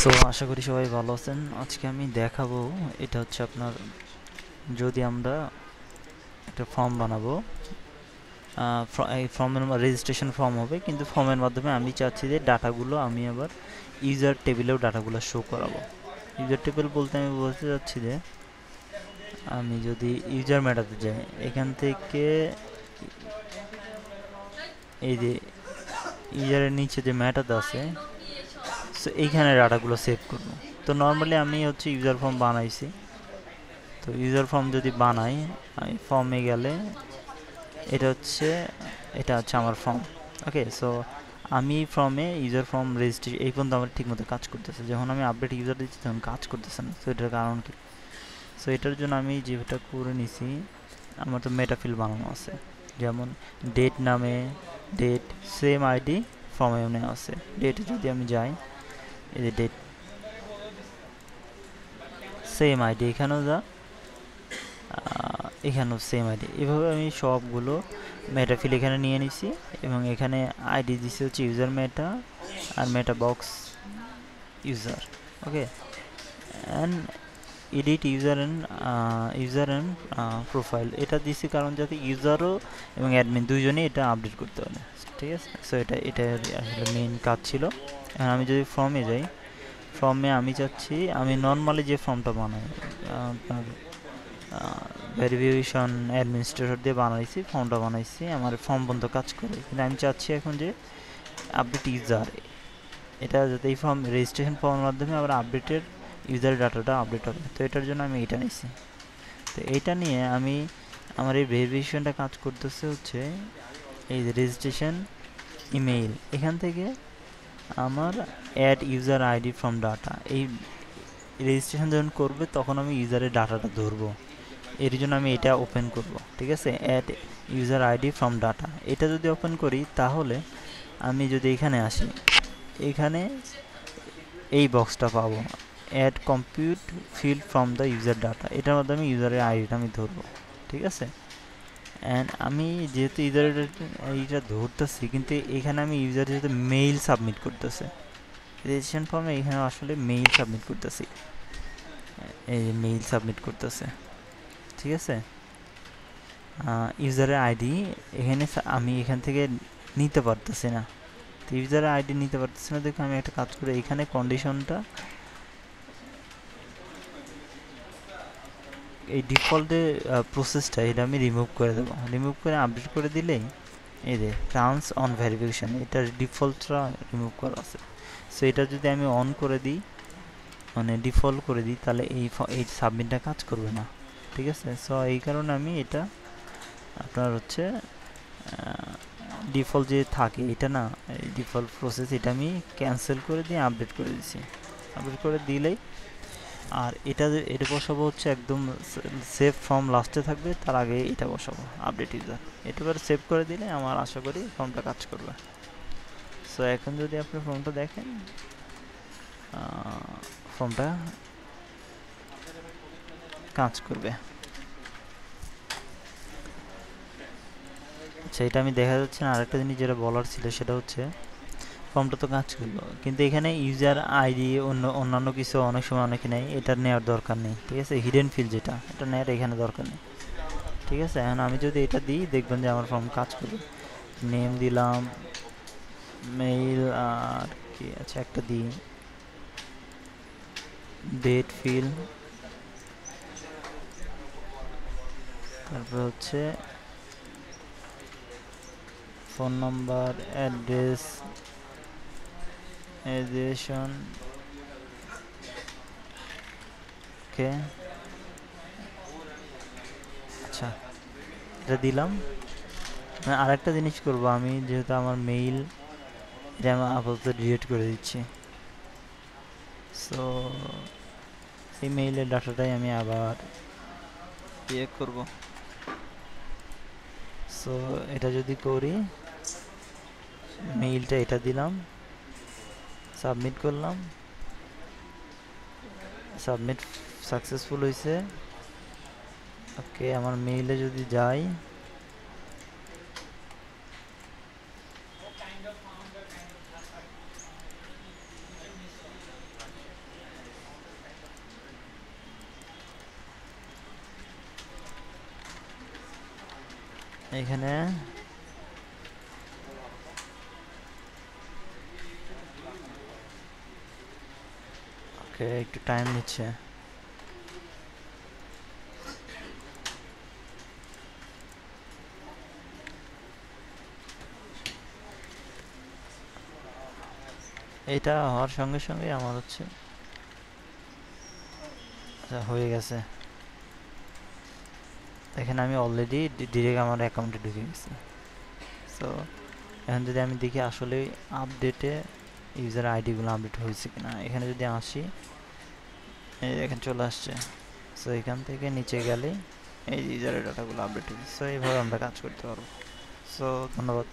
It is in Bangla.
সো আশা করি সবাই ভালো আছেন। আজকে আমি দেখাবো, এটা হচ্ছে আপনার, যদি আমরা একটা ফর্ম বানাবো, এই ফর্মের রেজিস্ট্রেশন ফর্ম হবে, কিন্তু ফর্মের মাধ্যমে আমি চাচ্ছি যে ডাটাগুলো আমি আবার ইউজার টেবিলেও ডাটাগুলো শো করাবো। ইউজার টেবিল বলতে আমি বলতে চাচ্ছি যে আমি যদি ইউজার মেটাতে যাই, এখান থেকে এই যে ইউজারের নিচে যে মেটাতে আছে, সো এইখানে ডাটাগুলো সেভ করবো। তো নর্মালি আমি হচ্ছে ইউজার ফর্ম বানাইছি। তো ইউজার ফর্ম যদি বানাই, আমি ফর্মে গেলে এটা হচ্ছে আমার ফর্ম। ওকে, সো আমি ফর্মে ইউজার ফর্ম রেজিস্ট্রি এই পর্যন্ত আমার ঠিকমতো কাজ করতেছে। যখন আমি আপডেট ইউজার দিচ্ছি তখন কাজ করতেছে না। সো এটার কারণ কি? সো এটার জন্য আমি যেটা করে নিছি, আমার তো মেটাফিল বানানো আছে। যেমন ডেট নামে ডেট সেম আইডি ফর্মে নেওয়া আছে। ডেটে যদি আমি যাই, এই যে ডেট সেম আইডি, এখানেও যা এখানেও সেম আইডি। এভাবে আমি সবগুলো মেটাফিল এখানে নিয়ে নিছি এবং এখানে আইডি দিছি হচ্ছে ইউজার মেটা আর meta box user. Okay, and edit user and profile এটা দিছি কারণ যাতে ইউজারও এবং অ্যাডমিন দুইজনেই এটা আপডেট করতে পারে। ঠিক আছে, সো এটা আসলে মেইন কাজ ছিল। এখন আমি যদি ফর্মে যাই, ফর্মে আমি চাচ্ছি আমি নর্মালি যে ফর্মটা বানাই, আপনার ভেরিফিকেশন অ্যাডমিনিস্ট্রেটর দিয়ে বানাইছি, ফর্মটা বানাইছি, আমার ফর্ম বন্ধ কাজ করে। কিন্তু আমি চাচ্ছি এখন যে আপডেট ইউজার, এটা যাতে এই ফর্ম রেজিস্ট্রেশন ফর্মের মাধ্যমে আবার আপডেটের ইউজার ডাটাটা আপডেট হবে। তো এটার জন্য আমি এটা নিছি। তো এইটা নিয়ে আমি আমার এই ভেরিফিকেশনটা কাজ করতেছে হচ্ছে এই যে রেজিস্ট্রেশন ইমেইল, এখান থেকে আমার add user ID from data, এই রেজিস্ট্রেশন যখন করবে তখন আমি ইউজারের ডাটাটা ধরবো। এর জন্য আমি এটা ওপেন করব। ঠিক আছে, add user ID from data, এটা যদি ওপেন করি তাহলে আমি যদি এখানে আসি, এখানে এই বক্সটা পাবো, add compute field from the user data, এটার মাধ্যমে ইউজারের আইডিটা আমি ধরবো। ঠিক আছে, অ্যান্ড আমি যেহেতু ইউজারের এইটা ধরতেছি, কিন্তু এখানে আমি ইউজার যেহেতু মেইল সাবমিট করতেছে রেজিস্ট্রেশন ফর্মে, এখানে আসলে মেইল সাবমিট করতেছি, এই যে মেইল সাবমিট করতেছে। ঠিক আছে, ইউজারের আইডি এখানে আমি এখান থেকে নিতে পারতেছি না। তো ইউজারের আইডি নিতে পারতেছি না দেখে আমি একটা কাজ করে এখানে কন্ডিশনটা, এই ডিফল্টে প্রসেসটা এটা আমি রিমুভ করে দেবো। রিমুভ করে আপডেট করে দিলেই এই যে টার্মস অন ভেরিফিকেশান, এটার ডিফল্টটা রিমুভ করা আছে। সো এটা যদি আমি অন করে দিই, মানে ডিফল্ট করে দিই, তাহলে এই সাবমিটটা কাজ করবে না। ঠিক আছে, সো এই কারণে আমি এটা আপনার হচ্ছে ডিফল্ট যে থাকে এটা না, ডিফল্ট প্রসেস এটা আমি ক্যান্সেল করে দিয়ে আপডেট করে দিচ্ছি। আপডেট করে দিলেই, আর এটা বসাবো হচ্ছে একদম সেভ ফর্ম লাস্টে থাকবে, তার আগে এটা বসাবো আপডেট ইউজার। এটা এবার সেভ করে দিলে আমার আশা করি ফর্মটা কাজ করবে। সো এখন যদি আপনি ফর্মটা দেখেন, ফর্মটা কাজ করবে। আচ্ছা, এটা আমি দেখা যাচ্ছে না। আরেকটা জিনিস যেটা বলার ছিল সেটা হচ্ছে ফর্মটা তো কাজ করলো, কিন্তু এখানে ইউজার আইডি অন্যান্য কিছু অনেক সময় অনেকে নেই, এটা নেওয়ার দরকার নেই। ঠিক আছে, হিডেন ফিল্ড যেটা, এটা নেওয়ার এখানে দরকার নেই। ঠিক আছে, এখন আমি যদি এটা দিই দেখবেন যে আমার ফর্ম কাজ করবে। নেম দিলাম, মেইল, আর কি আচ্ছা একটা দিই, ডেট ফিল, তারপর হচ্ছে ফোন নাম্বার, অ্যাড্রেস, এডুকেশন। ওকে, আচ্ছা এটা দিলাম। আরেকটা জিনিস করব আমি, যেহেতু আমার মেইল, এটা আমি আপাতত ডিলিট করে দিচ্ছি। সো এই মেইলের ডাটাটাই আমি আবার ইয়ে করব। সো এটা যদি করি, মেইলটা এটা দিলাম, সাবমিট করলাম, সাবমিট সাকসেসফুল হয়েছে। ওকে, আমার মেইলে যদি যাই, এখানে ওকে একটু টাইম নিচ্ছে। এটা হওয়ার সঙ্গে সঙ্গে আমার হচ্ছে হয়ে গেছে। এখানে আমি অলরেডি ডিরেক্ট আমার অ্যাকাউন্টে ঢুকে গেছি। সো এখন যদি আমি দেখি আসলে আপডেটে ইউজার আইডিগুলো আপডেট হয়েছে কিনা, এখানে যদি আসি এখানে চলে আসছে। সো এখান থেকে নিচে গেলে এই ইউজারের ডাটাগুলো আপডেট হয়েছে। সো এইভাবে আমরা কাজ করতে পারবো। সো ধন্যবাদ।